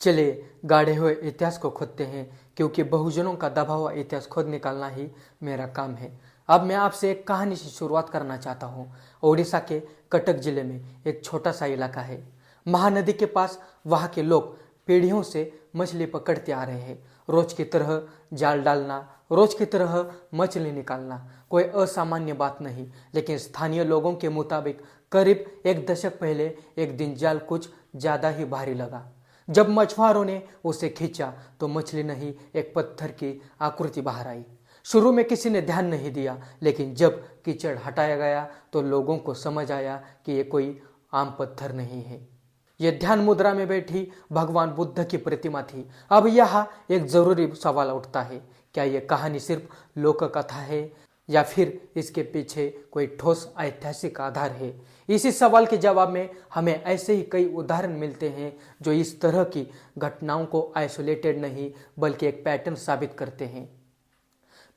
चलिए गाढ़े हुए इतिहास को खोदते हैं, क्योंकि बहुजनों का दबा हुआ इतिहास खोद निकालना ही मेरा काम है। अब मैं आपसे एक कहानी से शुरुआत करना चाहता हूँ। ओडिशा के कटक जिले में एक छोटा सा इलाका है। महानदी के पास वहाँ के लोग पीढ़ियों से मछली पकड़ते आ रहे हैं। रोज की तरह जाल डालना, रोज की तरह मछली निकालना कोई असामान्य बात नहीं, लेकिन स्थानीय लोगों के मुताबिक करीब एक दशक पहले एक दिन जाल कुछ ज्यादा ही भारी लगा। जब मछुआरों ने उसे खींचा तो मछली नहीं, एक पत्थर की आकृति बाहर आई। शुरू में किसी ने ध्यान नहीं दिया, लेकिन जब कीचड़ हटाया गया तो लोगों को समझ आया कि ये कोई आम पत्थर नहीं है। यह ध्यान मुद्रा में बैठी भगवान बुद्ध की प्रतिमा थी। अब यहाँ एक जरूरी सवाल उठता है, क्या यह कहानी सिर्फ लोक कथा है या फिर इसके पीछे कोई ठोस ऐतिहासिक आधार है? इसी सवाल के जवाब में हमें ऐसे ही कई उदाहरण मिलते हैं जो इस तरह की घटनाओं को आइसोलेटेड नहीं बल्कि एक पैटर्न साबित करते हैं।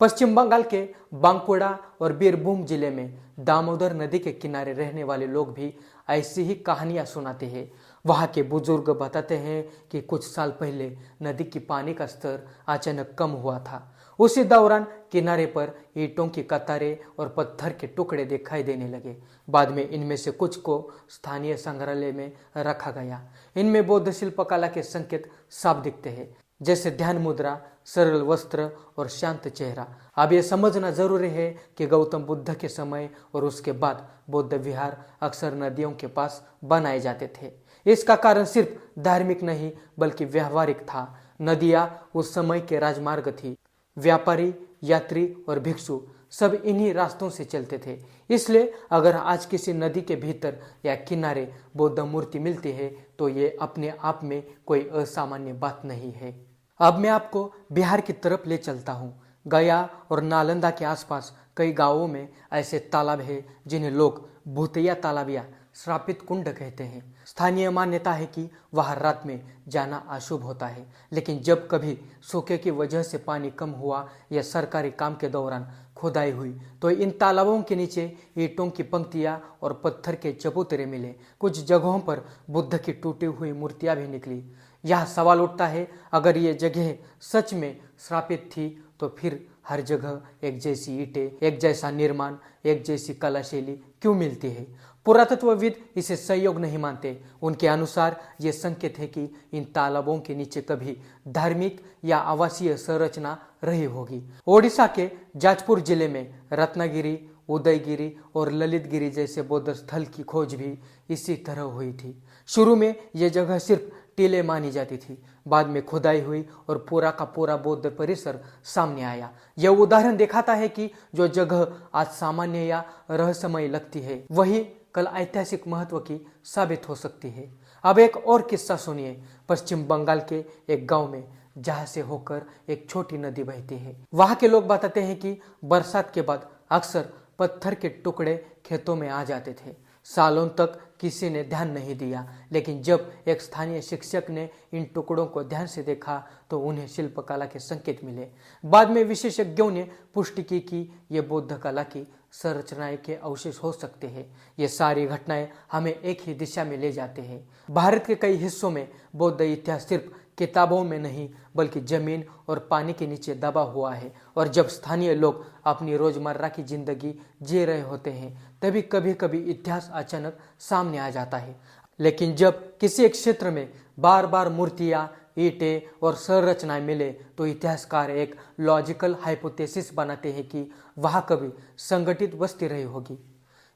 पश्चिम बंगाल के बांकुड़ा और बीरभूम जिले में दामोदर नदी के किनारे रहने वाले लोग भी ऐसी ही कहानियां सुनाते हैं। वहां के बुजुर्ग बताते हैं कि कुछ साल पहले नदी की पानी का स्तर अचानक कम हुआ था। उसी दौरान किनारे पर ईंटों की कतारें और पत्थर के टुकड़े दिखाई देने लगे। बाद में इनमें से कुछ को स्थानीय संग्रहालय में रखा गया। इनमें बौद्ध शिल्पकला के संकेत साफ दिखते हैं, जैसे ध्यान मुद्रा, सरल वस्त्र और शांत चेहरा। अब यह समझना जरूरी है कि गौतम बुद्ध के समय और उसके बाद बौद्ध विहार अक्सर नदियों के पास बनाए जाते थे। इसका कारण सिर्फ धार्मिक नहीं बल्कि व्यवहारिक था। नदियां उस समय के राजमार्ग थी। व्यापारी, यात्री और भिक्षु सब इन्हीं रास्तों से चलते थे। इसलिए अगर आज किसी नदी के भीतर या किनारे बौद्ध मूर्ति मिलती है तो ये अपने आप में कोई असामान्य बात नहीं है। अब मैं आपको बिहार की तरफ ले चलता हूँ। गया और नालंदा के आसपास कई गांवों में ऐसे तालाब हैं जिन्हें लोग भूतिया तालाब या श्रापित कुंड कहते हैं। स्थानीय मान्यता है कि वहां रात में जाना अशुभ होता है, लेकिन जब कभी सूखे की वजह से पानी कम हुआ या सरकारी काम के दौरान खुदाई हुई तो इन तालाबों के नीचे ईंटों की पंक्तियां और पत्थर के चबूतरे मिले। कुछ जगहों पर बुद्ध की टूटी हुई मूर्तियां भी निकली। यह सवाल उठता है, अगर ये जगह सच में श्रापित थी तो फिर हर जगह एक जैसी ईंटें, एक जैसा निर्माण, एक जैसी कला शैली क्यों मिलती है? पुरातत्वविद इसे संयोग नहीं मानते। उनके अनुसार ये संकेत है कि इन तालाबों के नीचे कभी धार्मिक या आवासीय संरचना रही होगी। ओडिशा के जाजपुर जिले में रत्नागिरी, उदयगिरी और ललितगिरी जैसे बौद्ध स्थल की खोज भी इसी तरह हुई थी। शुरू में यह जगह सिर्फ टीले मानी जाती थी, बाद में खुदाई हुई और पूरा का पूरा बौद्ध परिसर सामने आया। यह उदाहरण दिखाता है कि जो जगह आज सामान्य या रहस्यमय लगती है वही कल ऐतिहासिक महत्व की साबित हो सकती है। अब एक और किस्सा सुनिए। पश्चिम बंगाल के एक गांव में जहां से होकर एक छोटी नदी बहती है। वहां के लोग बताते हैं कि बरसात के बाद अक्सर पत्थर के टुकड़े खेतों में आ जाते थे। सालों तक किसी ने ध्यान नहीं दिया, लेकिन जब एक स्थानीय शिक्षक ने इन टुकड़ों को ध्यान से देखा तो उन्हें शिल्पकला के संकेत मिले। बाद में विशेषज्ञों ने पुष्टि की कि ये बौद्ध कला की संरचनाएं के अवशेष हो सकते हैं। ये सारी घटनाएं हमें एक ही दिशा में ले जाते हैं। भारत के कई हिस्सों में बौद्ध इतिहास सिर्फ किताबों में नहीं बल्कि जमीन और पानी के नीचे दबा हुआ है, और जब स्थानीय लोग अपनी रोजमर्रा की जिंदगी जी रहे होते हैं तभी कभी कभी इतिहास अचानक सामने आ जाता है। लेकिन जब किसी एक क्षेत्र में बार बार मूर्तियां, ईंटें और संरचनाएं मिले तो इतिहासकार एक लॉजिकल हाइपोथेसिस बनाते हैं कि वहां कभी संगठित बस्ती रही होगी।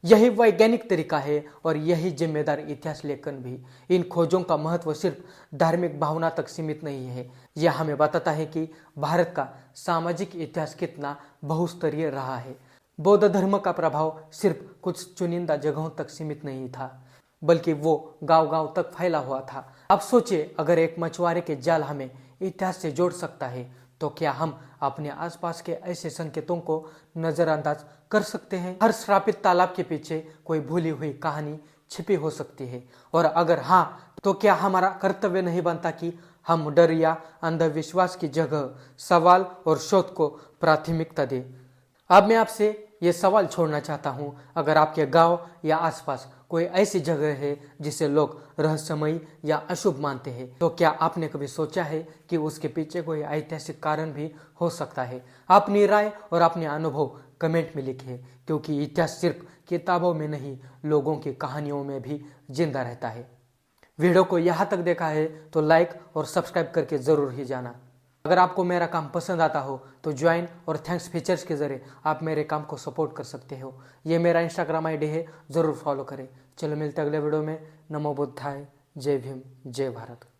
यही वैज्ञानिक तरीका है और यही जिम्मेदार इतिहास लेखन भी। इन खोजों का महत्व सिर्फ धार्मिक भावना तक सीमित नहीं है, यह हमें बताता है कि भारत का सामाजिक इतिहास कितना बहुस्तरीय रहा है। बौद्ध धर्म का प्रभाव सिर्फ कुछ चुनिंदा जगहों तक सीमित नहीं था, बल्कि वो गांव-गांव तक फैला हुआ था। अब सोचिए, अगर एक मछुआरे के जाल हमें इतिहास से जोड़ सकता है तो क्या हम अपने आसपास के ऐसे संकेतों को नजरअंदाज कर सकते हैं? हर श्रापित तालाब के पीछे कोई भूली हुई कहानी छिपी हो सकती है, और अगर हाँ तो क्या हमारा कर्तव्य नहीं बनता कि हम डर या अंधविश्वास की जगह सवाल और शोध को प्राथमिकता दें? अब मैं आपसे ये सवाल छोड़ना चाहता हूँ, अगर आपके गांव या आसपास कोई ऐसी जगह है जिसे लोग रहस्यमयी या अशुभ मानते हैं, तो क्या आपने कभी सोचा है कि उसके पीछे कोई ऐतिहासिक कारण भी हो सकता है? अपनी राय और अपने अनुभव कमेंट में लिखें, क्योंकि इतिहास सिर्फ किताबों में नहीं, लोगों की कहानियों में भी जिंदा रहता है। वीडियो को यहाँ तक देखा है तो लाइक और सब्सक्राइब करके ज़रूर ही जाना। अगर आपको मेरा काम पसंद आता हो तो ज्वाइन और थैंक्स फीचर्स के जरिए आप मेरे काम को सपोर्ट कर सकते हो। ये मेरा इंस्टाग्राम आईडी है, ज़रूर फॉलो करें। चलो मिलते अगले वीडियो में। नमो बुद्धाय, जय भीम, जय भारत।